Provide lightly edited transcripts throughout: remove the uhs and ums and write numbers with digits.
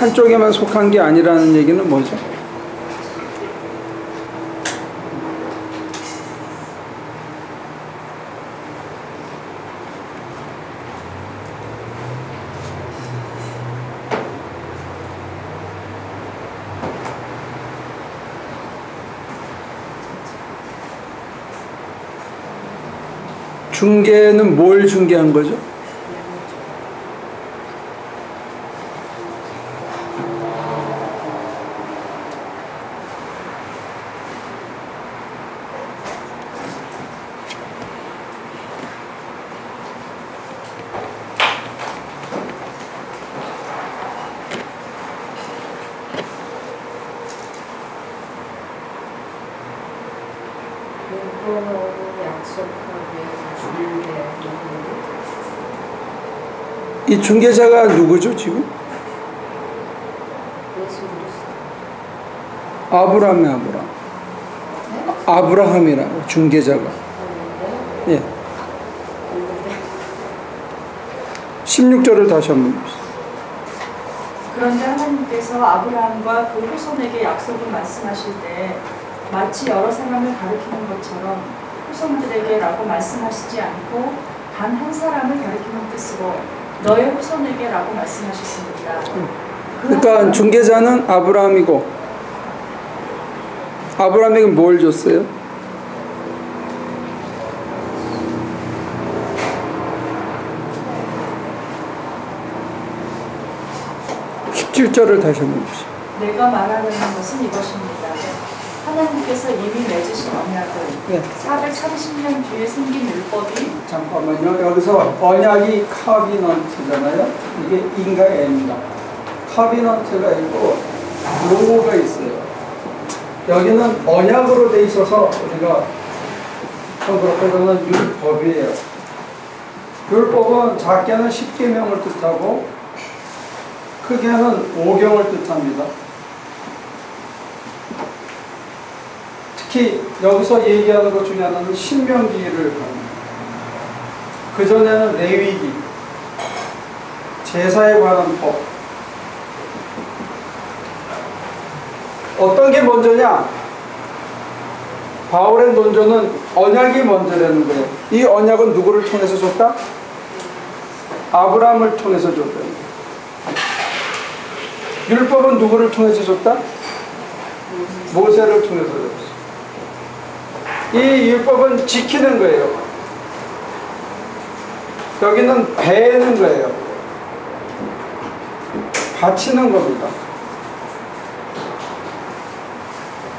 한쪽에만 속한 게 아니라는 얘기는 뭐죠? 중개는 뭘 중개한 거죠? 이 중개자가 누구죠 지금? 아브라함이라고 중개자가. 예. 16절을 다시 한번 보세요. 그런데 하나님께서 아브라함과 그 후손에게 약속을 말씀하실 때 마치 여러 사람을 가리키는 것처럼 후손들에게라고 말씀하시지 않고 단 한 사람을 가리키는 뜻으로 너의 후손에게라고 말씀하셨습니다. 그러니까 중개자는 아브라함이고, 아브라함에게 뭘 줬어요? (17절을) 다시 한번 보시죠. 내가 말하려는 것은 이것입니다. 하나님께서 이미 맺으신 언약을 430년 뒤에 생긴 율법이. 잠깐만요. 여기서 언약이 카비넌트잖아요. 이게 인과 N입니다. 카비넌트가 있고 로고가 있어요. 여기는 언약으로 돼 있어서 우리가 좀 그렇게는 율법이에요. 율법은 작게는 10계명을 뜻하고 크게는 5경을 뜻합니다. 특히 여기서 얘기하는 것 중에 하나는 신명기를 합니다. 그전에는 레위기, 제사에 관한 법. 어떤 게 먼저냐? 바울의 논조는 언약이 먼저라는 거예요. 이 언약은 누구를 통해서 줬다? 아브라함을 통해서 줬다. 율법은 누구를 통해서 줬다? 모세를 통해서 줬다. 이 율법은 지키는 거예요. 여기는 배는 거예요. 바치는 겁니다.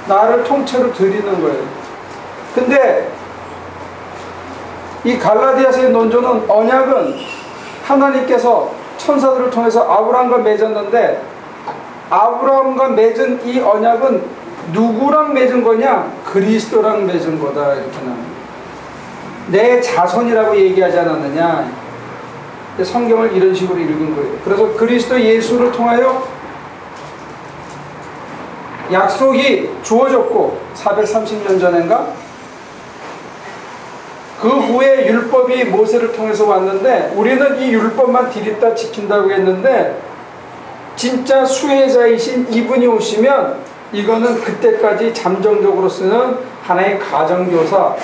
나를 통째로 드리는 거예요. 근데 이 갈라디아서의 논조는 언약은 하나님께서 천사들을 통해서 아브라함과 맺었는데, 아브라함과 맺은 이 언약은 누구랑 맺은 거냐? 그리스도랑 맺은 거다. 이렇게 나옵니다. 내 자손이라고 얘기하지 않았느냐? 성경을 이런 식으로 읽은 거예요. 그래서 그리스도 예수를 통하여 약속이 주어졌고 430년 전인가? 그 후에 율법이 모세를 통해서 왔는데 우리는 이 율법만 디립다 지킨다고 했는데 진짜 수혜자이신 이분이 오시면 이거는 그때까지 잠정적으로 쓰는 하나의 가정교사,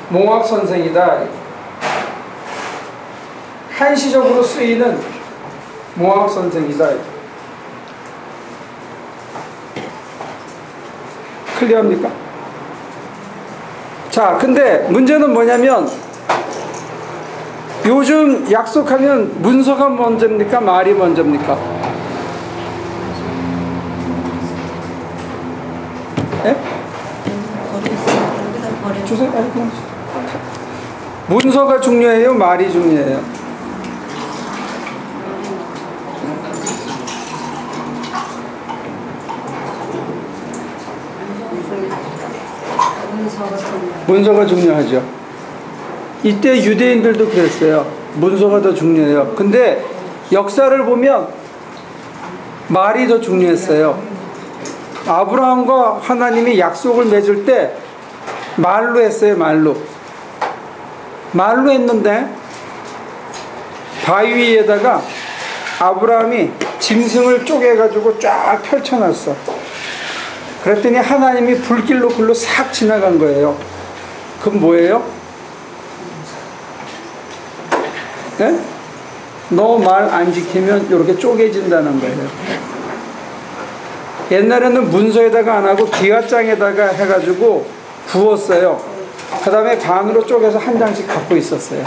몽학선생이다. 한시적으로 쓰이는 몽학선생이다. 클리어합니까? 자, 근데 문제는 뭐냐면 요즘 약속하면 문서가 먼저입니까? 말이 먼저입니까? 예? 주세요. 아니, 그냥. 문서가 중요해요? 말이 중요해요? 문서가 중요하죠. 이때 유대인들도 그랬어요. 문서가 더 중요해요. 근데 역사를 보면 말이 더 중요했어요. 아브라함과 하나님이 약속을 맺을 때 말로 했어요. 말로 했는데 바위 위에다가 아브라함이 짐승을 쪼개가지고 쫙 펼쳐놨어. 그랬더니 하나님이 불길로 글로 싹 지나간 거예요. 그건 뭐예요? 네? 너 말 안 지키면 이렇게 쪼개진다는 거예요. 옛날에는 문서에다가 안 하고 기와장에다가 해가지고 부었어요. 그 다음에 반으로 쪼개서 한 장씩 갖고 있었어요.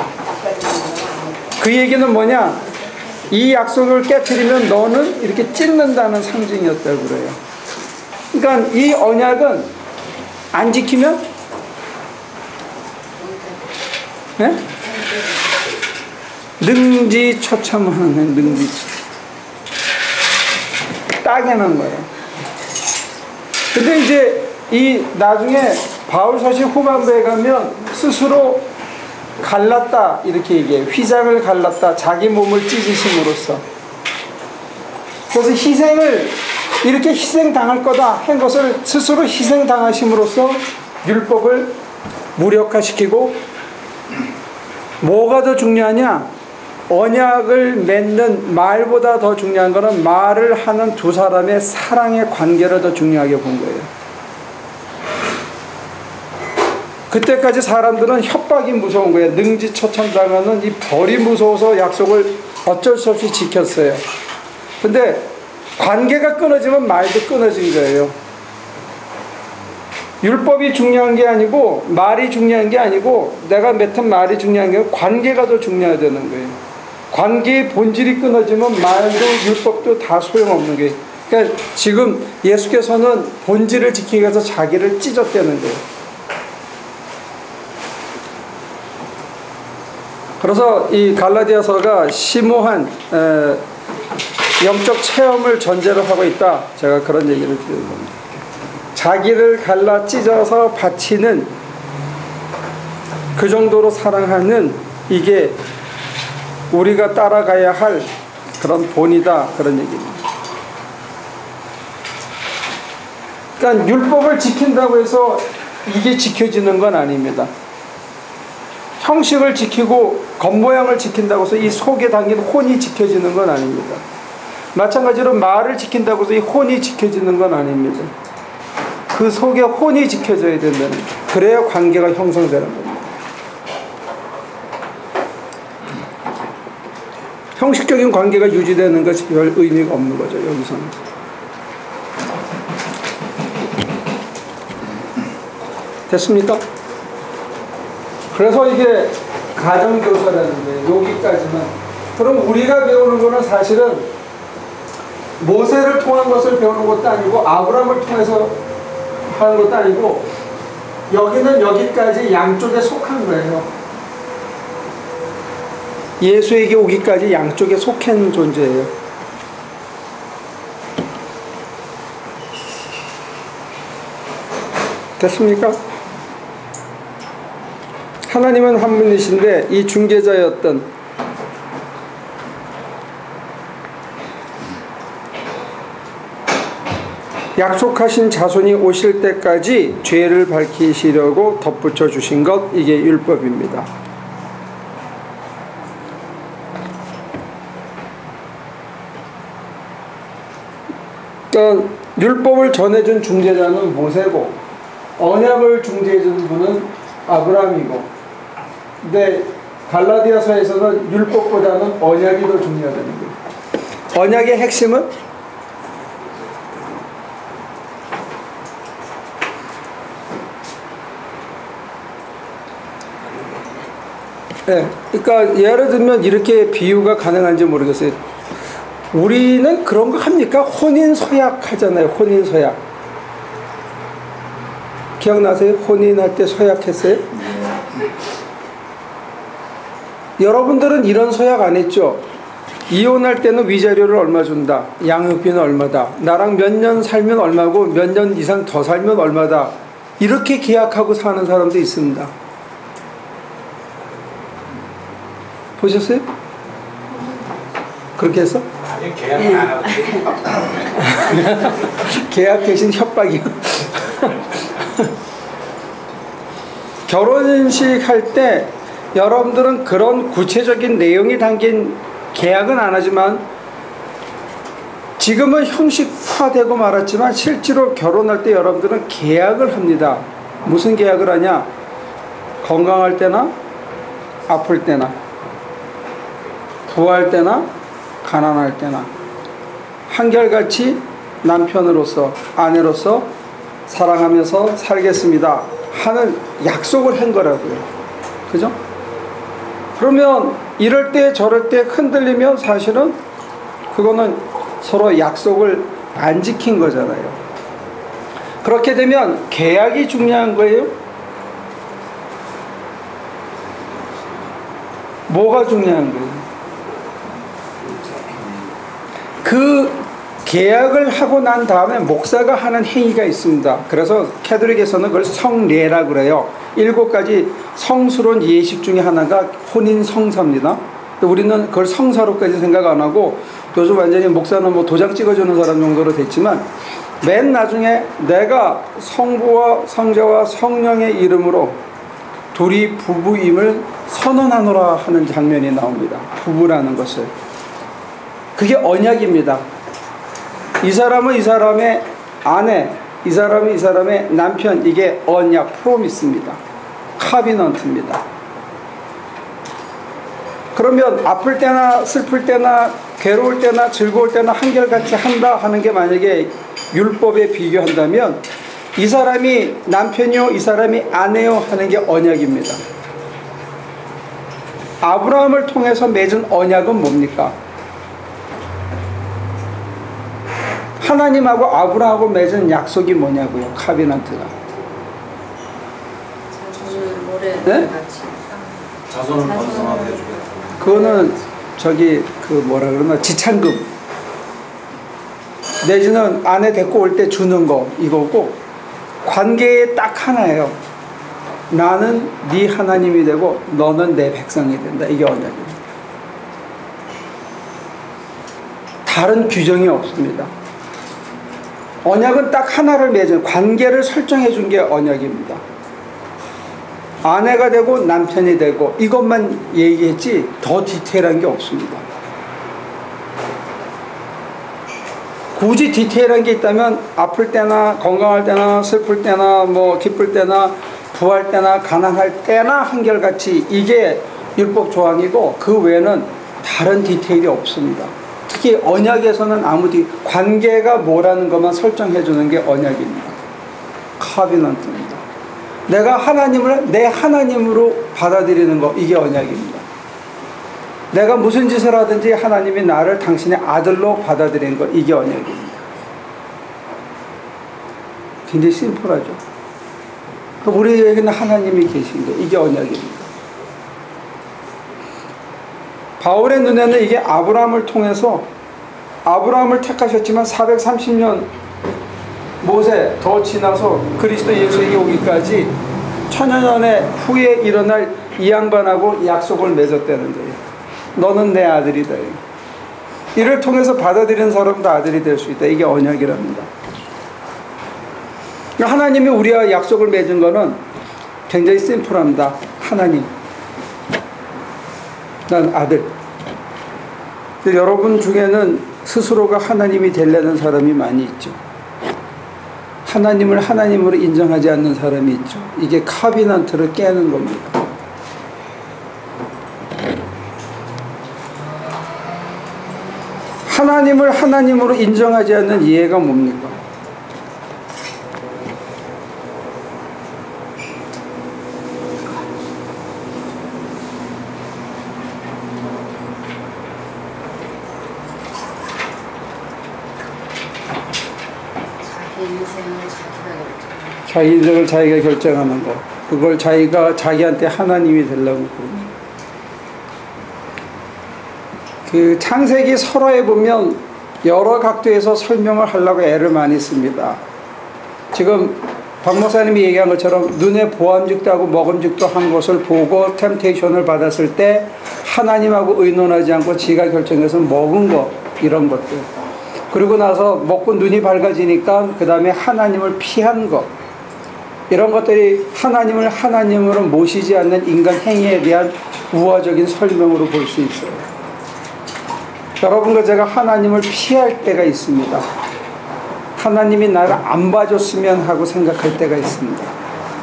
그 얘기는 뭐냐? 이 약속을 깨트리면 너는 이렇게 찢는다는 상징이었다고 그래요. 그러니까 이 언약은 안 지키면 네? 능지처참하는 거예요. 따개는 거예요. 근데 이제 이 나중에 바울서신 후반부에 가면 스스로 갈랐다 이렇게 얘기해요. 휘장을 갈랐다. 자기 몸을 찢으심으로써. 그래서 희생을 이렇게 희생당할 거다 한 것을 스스로 희생당하심으로써 율법을 무력화시키고, 뭐가 더 중요하냐? 언약을 맺는 말보다 더 중요한 것은 말을 하는 두 사람의 사랑의 관계를 더 중요하게 본 거예요. 그때까지 사람들은 협박이 무서운 거예요. 능지처참당하는 이 벌이 무서워서 약속을 어쩔 수 없이 지켰어요. 근데 관계가 끊어지면 말도 끊어진 거예요. 율법이 중요한 게 아니고 말이 중요한 게 아니고 내가 맺은 말이 중요한 게 아니고 관계가 더 중요하다는 거예요. 관계의 본질이 끊어지면 말도 율법도 다 소용없는 거예요. 그러니까 지금 예수께서는 본질을 지키기 위해서 자기를 찢었다는 거예요. 그래서 이 갈라디아서가 심오한 영적 체험을 전제로 하고 있다. 제가 그런 얘기를 드리는 겁니다. 자기를 갈라 찢어서 바치는 그 정도로 사랑하는 이게 우리가 따라가야 할 그런 본이다. 그런 얘기입니다. 그러니까 율법을 지킨다고 해서 이게 지켜지는 건 아닙니다. 형식을 지키고 겉모양을 지킨다고 해서 이 속에 담긴 혼이 지켜지는 건 아닙니다. 마찬가지로 말을 지킨다고 해서 이 혼이 지켜지는 건 아닙니다. 그 속에 혼이 지켜져야 된다는 거예요. 그래야 관계가 형성되는 겁니다. 형식적인 관계가 유지되는 것이 별 의미가 없는 거죠. 여기서는. 됐습니까? 그래서 이게 가정교사라는 거예요. 여기까지만. 그럼 우리가 배우는 거는 사실은 모세를 통한 것을 배우는 것도 아니고 아브라함을 통해서 하는 것도 아니고 여기는 여기까지 양쪽에 속한 거예요. 예수에게 오기까지 양쪽에 속한 존재예요. 됐습니까? 하나님은 한 분이신데 이 중개자였던 약속하신 자손이 오실 때까지 죄를 밝히시려고 덧붙여 주신 것, 이게 율법입니다. 그러니까 율법을 전해준 중재자는 모세고 언약을 중재해준 분은 아브라함이고, 근데 갈라디아서에서는 율법보다는 언약이 더 중요하다는 거예요. 언약의 핵심은 네, 그러니까 예를 들면 이렇게 비유가 가능한지 모르겠어요. 우리는 그런 거 합니까? 혼인서약 하잖아요. 혼인서약. 기억나세요? 혼인할 때 서약했어요? 여러분들은 이런 서약 안 했죠? 이혼할 때는 위자료를 얼마 준다. 양육비는 얼마다. 나랑 몇 년 살면 얼마고 몇 년 이상 더 살면 얼마다. 이렇게 계약하고 사는 사람도 있습니다. 보셨어요? 그렇게 했어? 아니, 계약은 안 하고 계약 대신 협박이요. 결혼식 할 때 여러분들은 그런 구체적인 내용이 담긴 계약은 안 하지만 지금은 형식화되고 말았지만 실제로 결혼할 때 여러분들은 계약을 합니다. 무슨 계약을 하냐? 건강할 때나 아플 때나 부할 때나 가난할 때나 한결같이 남편으로서 아내로서 사랑하면서 살겠습니다 하는 약속을 한 거라고요. 그죠? 그러면 이럴 때 저럴 때 흔들리면 사실은 그거는 서로 약속을 안 지킨 거잖아요. 그렇게 되면 계약이 중요한 거예요? 뭐가 중요한 거예요? 그 계약을 하고 난 다음에 목사가 하는 행위가 있습니다. 그래서 캐톨릭에서는 그걸 성례라고 그래요. 7가지 성스러운 예식 중에 하나가 혼인 성사입니다. 우리는 그걸 성사로까지 생각 안 하고 요즘 완전히 목사는 뭐 도장 찍어주는 사람 정도로 됐지만 맨 나중에 내가 성부와 성자와 성령의 이름으로 둘이 부부임을 선언하노라 하는 장면이 나옵니다. 부부라는 것을. 그게 언약입니다. 이 사람은 이 사람의 아내, 이 사람은 이 사람의 남편, 이게 언약, 프로미스입니다. 카비넌트입니다. 그러면 아플 때나 슬플 때나 괴로울 때나 즐거울 때나 한결같이 한다 하는 게 만약에 율법에 비교한다면 이 사람이 남편이요 이 사람이 아내요 하는 게 언약입니다. 아브라함을 통해서 맺은 언약은 뭡니까? 하나님하고 아브라함하고 맺은 약속이 뭐냐고요? 카비넌트가. 네? 자손을 번성하게 해주겠다. 그거는 저기 그 뭐라 그러나 지참금 내지는 아내 데리고 올 때 주는 거 이거고, 관계에 딱 하나예요. 나는 네 하나님이 되고 너는 내 백성이 된다. 이게 언약입니다. 다른 규정이 없습니다. 언약은 딱 하나를 맺은 관계를 설정해 준 게 언약입니다. 아내가 되고 남편이 되고 이것만 얘기했지 더 디테일한 게 없습니다. 굳이 디테일한 게 있다면 아플 때나 건강할 때나 슬플 때나 뭐 기쁠 때나 부할 때나 가난할 때나 한결같이 이게 율법 조항이고 그 외에는 다른 디테일이 없습니다. 특히 언약에서는 관계가 뭐라는 것만 설정해 주는 게 언약입니다. 카비넌트입니다. 내가 하나님을 내 하나님으로 받아들이는 거, 이게 언약입니다. 내가 무슨 짓을 하든지 하나님이 나를 당신의 아들로 받아들이는 거, 이게 언약입니다. 굉장히 심플하죠. 우리에게는 하나님이 계신 거, 이게 언약입니다. 바울의 눈에는 이게 아브라함을 통해서 아브라함을 택하셨지만 430년 모세 더 지나서 그리스도 예수에게 오기까지 천여년의 후에 일어날 이 양반하고 약속을 맺었다는 거예요. 너는 내 아들이다. 이를 통해서 받아들이는 사람도 아들이 될 수 있다. 이게 언약이랍니다. 하나님이 우리와 약속을 맺은 거는 굉장히 심플합니다. 하나님, 난 아들. 여러분 중에는 스스로가 하나님이 되려는 사람이 많이 있죠. 하나님을 하나님으로 인정하지 않는 사람이 있죠. 이게 카비넌트를 깨는 겁니다. 하나님을 하나님으로 인정하지 않는 이해가 뭡니까? 자기 인생을 자기가 결정하는 거, 그걸 자기가 자기한테 하나님이 되려고 그러는. 그 창세기 설화에 보면 여러 각도에서 설명을 하려고 애를 많이 씁니다. 지금 박 목사님이 얘기한 것처럼 눈에 보암직도 하고 먹음직도 한 것을 보고 템테이션을 받았을 때 하나님하고 의논하지 않고 지가 결정해서 먹은 것, 이런 것들. 그리고 나서 먹고 눈이 밝아지니까 그 다음에 하나님을 피한 것, 이런 것들이 하나님을 하나님으로 모시지 않는 인간 행위에 대한 우화적인 설명으로 볼 수 있어요. 여러분과 제가 하나님을 피할 때가 있습니다. 하나님이 나를 안 봐줬으면 하고 생각할 때가 있습니다.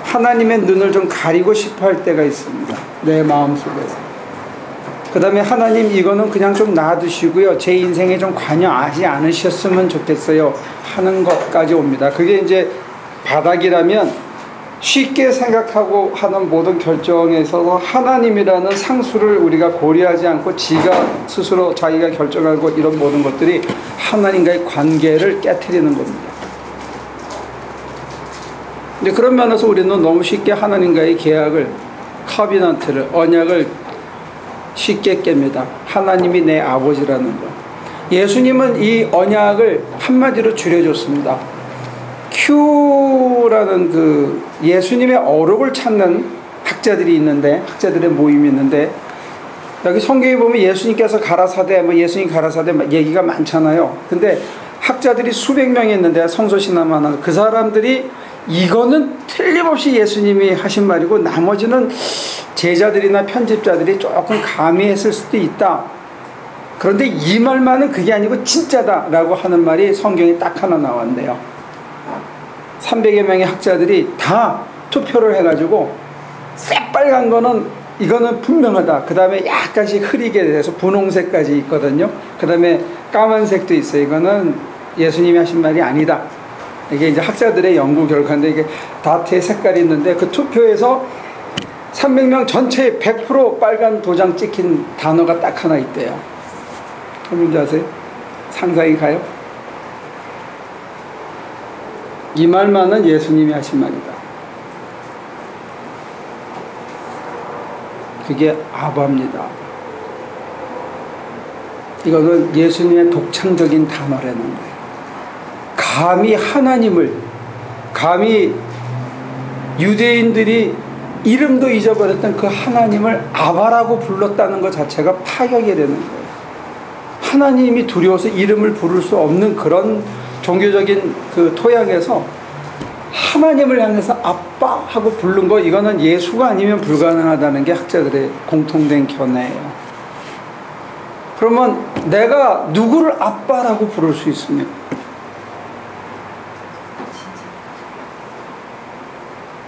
하나님의 눈을 좀 가리고 싶어 할 때가 있습니다. 내 마음속에서. 그 다음에 하나님 이거는 그냥 좀 놔두시고요. 제 인생에 좀 관여하지 않으셨으면 좋겠어요. 하는 것까지 옵니다. 그게 이제 바닥이라면 쉽게 생각하고 하는 모든 결정에 있어서 하나님이라는 상수를 우리가 고려하지 않고 지가 스스로 자기가 결정하고 이런 모든 것들이 하나님과의 관계를 깨트리는 겁니다. 근데 그런 면에서 우리는 너무 쉽게 하나님과의 계약을, 커비넌트를, 언약을 쉽게 깹니다. 하나님이 내 아버지라는 것. 예수님은 이 언약을 한마디로 줄여줬습니다. 큐라는 그 예수님의 어록을 찾는 학자들이 있는데, 학자들의 모임이 있는데, 여기 성경에 보면 예수님께서 가라사대, 예수님 가라사대 얘기가 많잖아요. 근데 학자들이 수백 명이 있는데, 성서신화만 그 사람들이 이거는 틀림없이 예수님이 하신 말이고 나머지는 제자들이나 편집자들이 조금 가미했을 수도 있다. 그런데 이 말만은 그게 아니고 진짜다라고 하는 말이 성경에 딱 하나 나왔네요. 300여 명의 학자들이 다 투표를 해가지고 새빨간 거는 이거는 분명하다. 그 다음에 약간씩 흐리게 돼서 분홍색까지 있거든요. 그 다음에 까만색도 있어요. 이거는 예수님이 하신 말이 아니다. 이게 이제 학자들의 연구 결과인데 이게 다트의 색깔이 있는데 그 투표에서 300명 전체에 100% 빨간 도장 찍힌 단어가 딱 하나 있대요. 뭔지 아세요? 상상이 가요? 이 말만은 예수님이 하신 말이다. 그게 아바입니다. 이거는 예수님의 독창적인 단어라는 거예요. 감히 하나님을, 감히 유대인들이 이름도 잊어버렸던 그 하나님을 아바라고 불렀다는 것 자체가 파격이 되는 거예요. 하나님이 두려워서 이름을 부를 수 없는 그런 종교적인 그 토양에서 하나님을 향해서 아빠 하고 부른 거, 이거는 예수가 아니면 불가능하다는 게 학자들의 공통된 견해예요. 그러면 내가 누구를 아빠라고 부를 수 있습니까?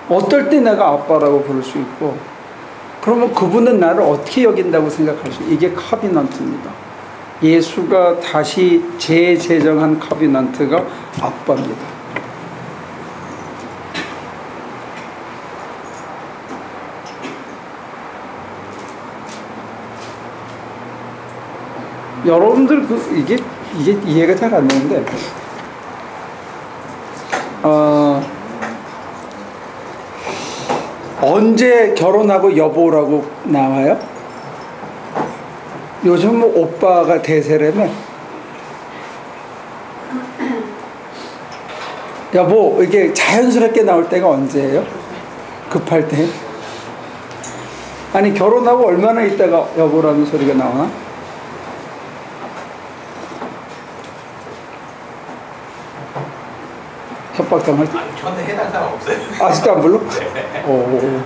어떨 때 내가 아빠라고 부를 수 있고, 그러면 그분은 나를 어떻게 여긴다고 생각할 수 있어요? 이게 커비넌트입니다. 예수가 다시 재제정한 커비넌트가 아빠입니다. 여러분들 이게 이해가 잘 안 되는데, 언제 결혼하고 여보라고 나와요? 요즘 뭐 오빠가 대세라며. 여보, 이게 자연스럽게 나올 때가 언제예요? 급할 때? 아니, 결혼하고 얼마나 있다가 여보라는 소리가 나오나? 협박당할 때? 아니, 저한테 해당 사람 없어요. 아직도 안 불러? 네. 오.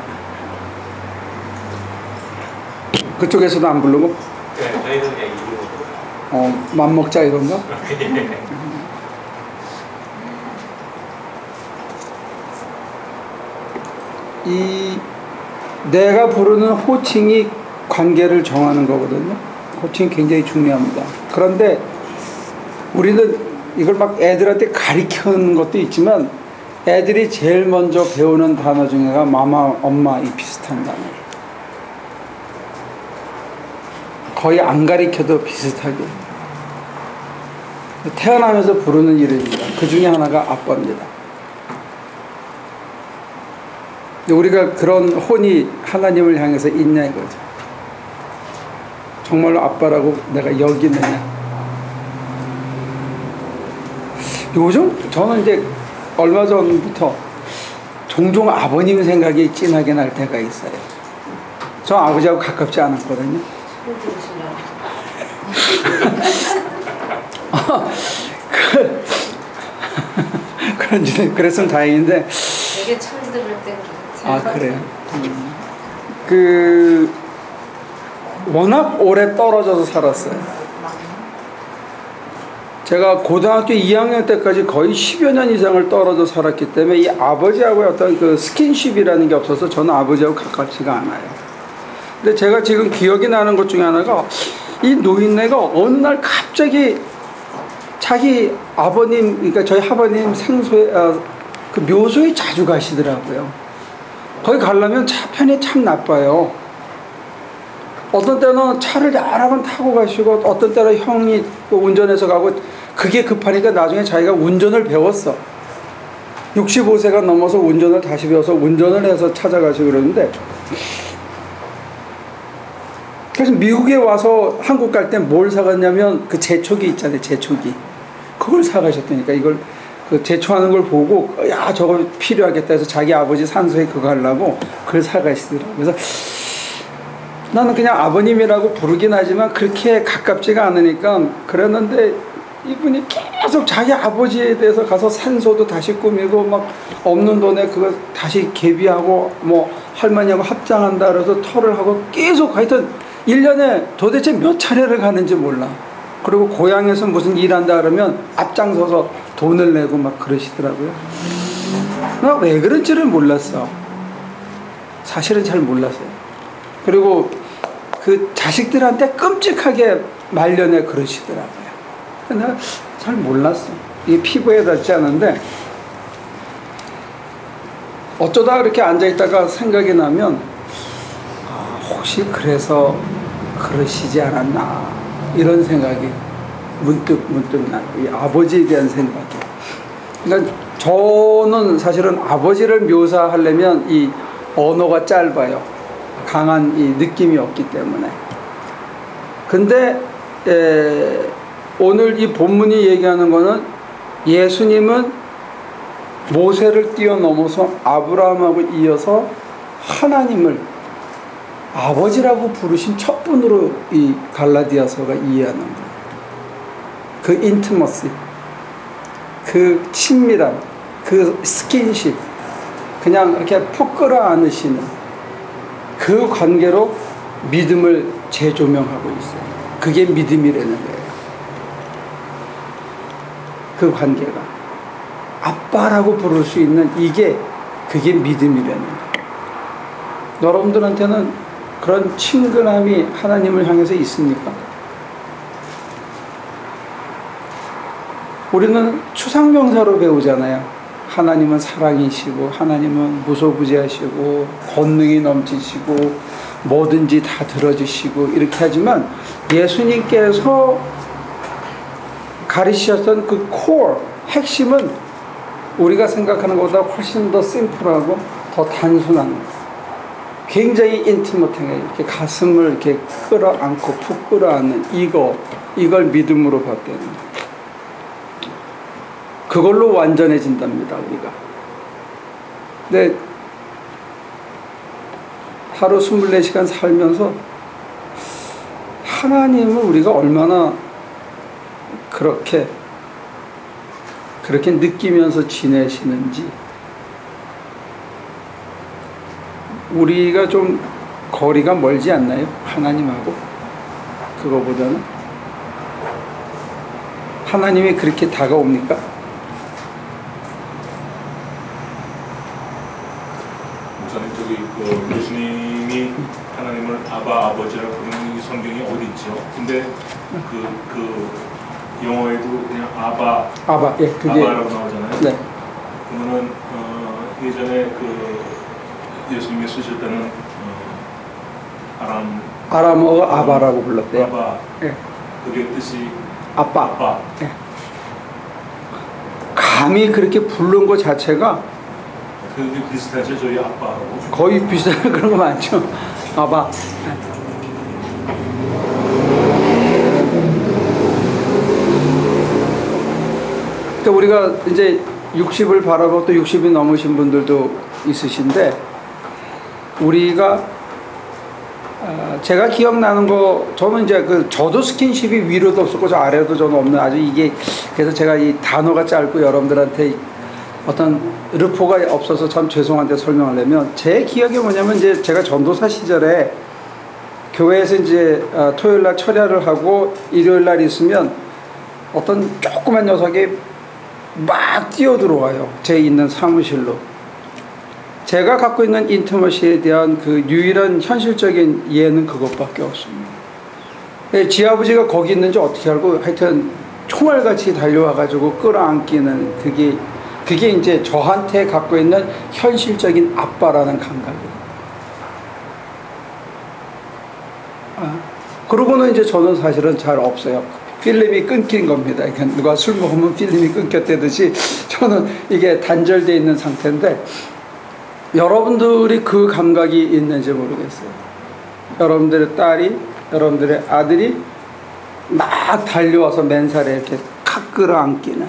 그쪽에서도 안 부르고? 네, 저희는 그냥 이름으로. 맘먹자 이건가? 이 내가 부르는 호칭이 관계를 정하는 거거든요. 호칭이 굉장히 중요합니다. 그런데 우리는 이걸 막 애들한테 가르치는 것도 있지만 애들이 제일 먼저 배우는 단어 중에가 마마, 엄마 이 비슷한 단어. 거의 안 가르쳐도 비슷하게. 태어나면서 부르는 이름입니다. 그 중에 하나가 아빠입니다. 우리가 그런 혼이 하나님을 향해서 있냐 이거죠. 정말로 아빠라고 내가 여기느냐. 요즘 저는 이제 얼마 전부터 종종 아버님 생각이 진하게 날 때가 있어요. 저 아버지하고 가깝지 않았거든요. 그랬으면 다행인데. 되게 철들을 때 그렇지. 그래요? 워낙 오래 떨어져서 살았어요. 제가 고등학교 2학년 때까지 거의 10여 년 이상을 떨어져 살았기 때문에 이 아버지하고의 어떤 그 스킨십이라는 게 없어서 저는 아버지하고 가깝지가 않아요. 근데 제가 지금 기억이 나는 것 중에 하나가 이 노인네가 어느 날 갑자기 자기 아버님, 그러니까 저희 아버님 생소에, 그 묘소에 자주 가시더라고요. 거기 가려면 차편이 참 나빠요. 어떤 때는 차를 여러 번 타고 가시고 어떤 때는 형이 운전해서 가고 그게 급하니까 나중에 자기가 운전을 배웠어. 65세가 넘어서 운전을 다시 배워서 운전을 해서 찾아가시고 그러는데 그래서 미국에 와서 한국 갈 때 뭘 사갔냐면 그 제초기 있잖아요. 제초기. 그걸 사가셨다니까. 이걸 그 제초하는 걸 보고 야 저거 필요하겠다 해서 자기 아버지 산소에 그거 하려고 그걸 사가시더라고요. 그래서 나는 그냥 아버님이라고 부르긴 하지만 그렇게 가깝지가 않으니까 그랬는데 이분이 계속 자기 아버지에 대해서 가서 산소도 다시 꾸미고 막 없는 돈에 그거 다시 개비하고 뭐 할머니하고 합장한다 그래서 털을 하고 계속 하여튼 1년에 도대체 몇 차례를 가는지 몰라. 그리고 고향에서 무슨 일한다 그러면 앞장서서 돈을 내고 막 그러시더라고요. 나 왜 그런지를 몰랐어. 사실은 잘 몰랐어요. 그리고 그 자식들한테 끔찍하게 말년에 그러시더라고요. 내가 잘 몰랐어. 이게 피부에 닿지 않은데 어쩌다 이렇게 앉아있다가 생각이 나면 혹시 그래서 그러시지 않았나 이런 생각이 문득 나요. 이 아버지에 대한 생각이. 그러니까 저는 사실은 아버지를 묘사하려면 이 언어가 짧아요. 강한 이 느낌이 없기 때문에. 근데 오늘 이 본문이 얘기하는 거는 예수님은 모세를 뛰어넘어서 아브라함하고 이어서 하나님을 아버지라고 부르신 첫 분으로 이 갈라디아서가 이해하는 거예요. 그 인티머시, 그 친밀함, 그 스킨십, 그냥 이렇게 푹 끌어안으시는 그 관계로 믿음을 재조명하고 있어요. 그게 믿음이라는 거예요. 그 관계가 아빠라고 부를 수 있는 그게 믿음이라는 거예요. 여러분들한테는 그런 친근함이 하나님을 향해서 있습니까? 우리는 추상명사로 배우잖아요. 하나님은 사랑이시고 하나님은 무소부재하시고 권능이 넘치시고 뭐든지 다 들어주시고 이렇게 하지만 예수님께서 가르치셨던 그 코어, 핵심은 우리가 생각하는 것보다 훨씬 더 심플하고 더 단순한 거예요. 굉장히 인티머트하게 이렇게 가슴을 이렇게 끌어안고 푹 끌어안는 이걸 믿음으로 받대는 거예요. 그걸로 완전해진답니다, 우리가. 근데 하루 24시간 살면서 하나님을 우리가 얼마나 그렇게 느끼면서 지내시는지 우리가 좀 거리가 멀지 않나요? 하나님하고? 그거보다는 하나님이 그렇게 다가옵니까? 예수님이 하나님을 아버지라고 부르는 성경이 어디 있죠? 근데 그 영어에도 그냥 예, 그게 아바라고 나오잖아요. 네. 그러면은 예전에 예수님이 쓰실 때는 아람어가 아바라고 불렀대요. 아바. 예. 그게 뜻이 아빠. 예. 감히 그렇게 부른 것 자체가 그게 비슷하죠, 저희 아빠하고. 거의 비슷한 그런 거 많죠. 아바. 그러니까 우리가 이제 60을 바라보고 또 60이 넘으신 분들도 있으신데 우리가 제가 기억나는 거 저는 이제 저도 스킨십이 위로도 없었고 저 아래도 저는 없는 아주 이게 그래서 제가 이 단어가 짧고 여러분들한테 어떤 르포가 없어서 참 죄송한데 설명하려면 제 기억이 뭐냐면 이제 제가 전도사 시절에 교회에서 이제 토요일 날 철야를 하고 일요일 날 있으면 어떤 조그만 녀석이 막 뛰어들어와요. 제 있는 사무실로. 제가 갖고 있는 인티머시에 대한 그 유일한 현실적인 이해는 그것밖에 없습니다. 지아버지가 거기 있는지 어떻게 알고 하여튼 총알같이 달려와가지고 끌어안기는 그게 이제 저한테 갖고 있는 현실적인 아빠라는 감각이에요. 그러고는 이제 저는 사실은 잘 없어요. 필름이 끊긴 겁니다. 그러니까 누가 술 먹으면 필름이 끊겼다듯이 저는 이게 단절되어 있는 상태인데, 여러분들이 그 감각이 있는지 모르겠어요. 여러분들의 딸이, 여러분들의 아들이 막 달려와서 맨살에 이렇게 칵 끌어안기는,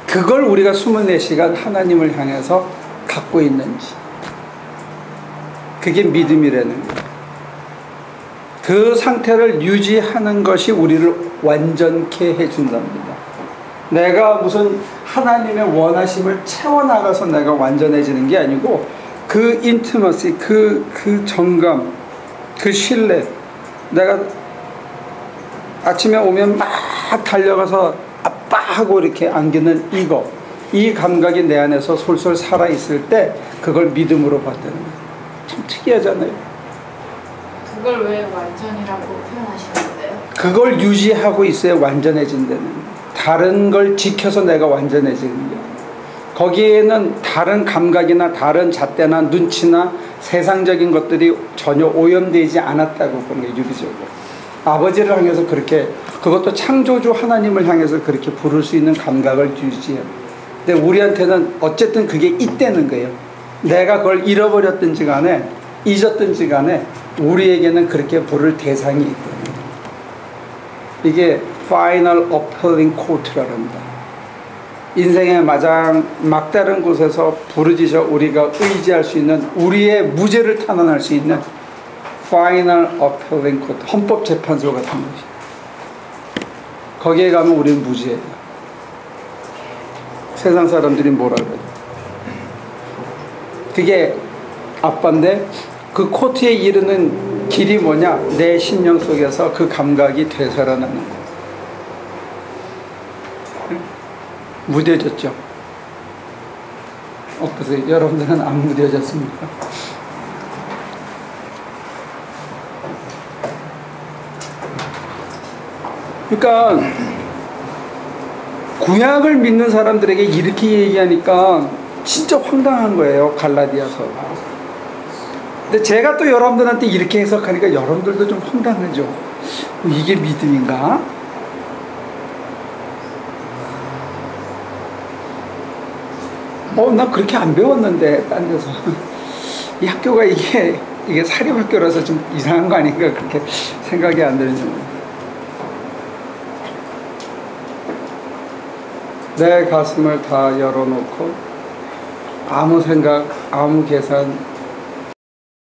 그걸 우리가 24시간 하나님을 향해서 갖고 있는지, 그게 믿음이라는 거예요. 그 상태를 유지하는 것이 우리를 완전케 해준답니다. 내가 무슨 하나님의 원하심을 채워나가서 내가 완전해지는 게 아니고, 그 인티머시, 그 정감, 그 신뢰, 내가 아침에 오면 막 달려가서 아빠 하고 이렇게 안기는 이 감각이 내 안에서 솔솔 살아있을 때 그걸 믿음으로 받는 거예요. 참 특이하잖아요. 그걸 왜 완전이라고 표현하시는 거예요? 그걸 유지하고 있어야 완전해진다는 거예요. 다른 걸 지켜서 내가 완전해지는 거예요. 거기에는 다른 감각이나 다른 잣대나 눈치나 세상적인 것들이 전혀 오염되지 않았다고 보는 거예요. 유기적으로. 아버지를 향해서 그렇게, 그것도 창조주 하나님을 향해서 그렇게 부를 수 있는 감각을 유지해요. 근데 우리한테는 어쨌든 그게 있다는 거예요. 내가 그걸 잃어버렸든지 간에 잊었든지 간에 우리에게는 그렇게 부를 대상이 있거든요. 이게 Final Appealing Court라고 합니다. 인생의 막다른 곳에서 부르짖어 우리가 의지할 수 있는, 우리의 무죄를 탄원할 수 있는 Final Appealing Court, 헌법재판소 같은 것이. 거기에 가면 우리는 무죄예요. 세상 사람들이 뭐라고 해요. 그게 아빠인데, 그 코트에 이르는 길이 뭐냐? 내 심령 속에서 그 감각이 되살아나는 거예요. 무뎌졌죠? 어떠세요? 여러분들은 안 무뎌졌습니까? 그러니까 구약을 믿는 사람들에게 이렇게 얘기하니까 진짜 황당한 거예요. 갈라디아서가. 근데 제가 또 여러분들한테 이렇게 해석하니까 여러분들도 좀 황당하죠. 이게 믿음인가? 나 그렇게 안 배웠는데, 딴 데서. 이 학교가 이게 사립학교라서 좀 이상한 거 아닌가, 그렇게 생각이 안 드는 정도. 내 가슴을 다 열어놓고 아무 생각, 아무 계산,